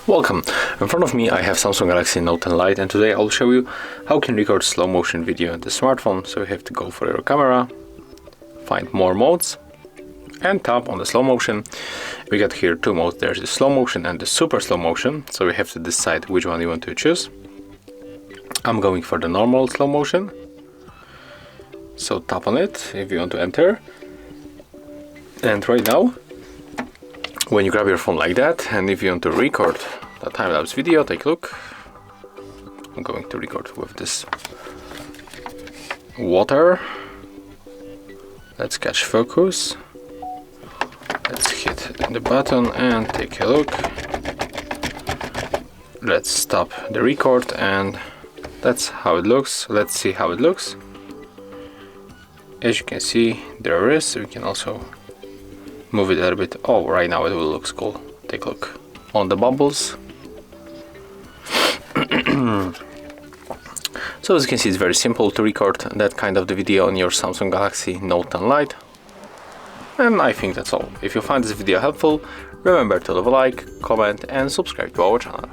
Welcome! In front of me I have Samsung Galaxy Note 10 Lite, and today I'll show you how you can record slow motion video on the smartphone. So you have to go for your camera, find more modes and tap on the slow motion. We got here two modes, there's the slow motion and the super slow motion, so you have to decide which one you want to choose. I'm going for the normal slow motion, so tap on it if you want to enter. And right now, when you grab your phone like that, and if you want to record the time-lapse video, take a look. I'm going to record with this water. Let's catch focus. Let's hit the button and take a look. Let's stop the record, and that's how it looks. Let's see how it looks. As you can see, there is. We can also move it a little bit. Oh, right now it will look cool. Take a look on the bubbles. So as you can see, it's very simple to record that kind of the video on your Samsung Galaxy Note 10 Lite. And I think that's all. If you find this video helpful, remember to leave a like, comment and subscribe to our channel.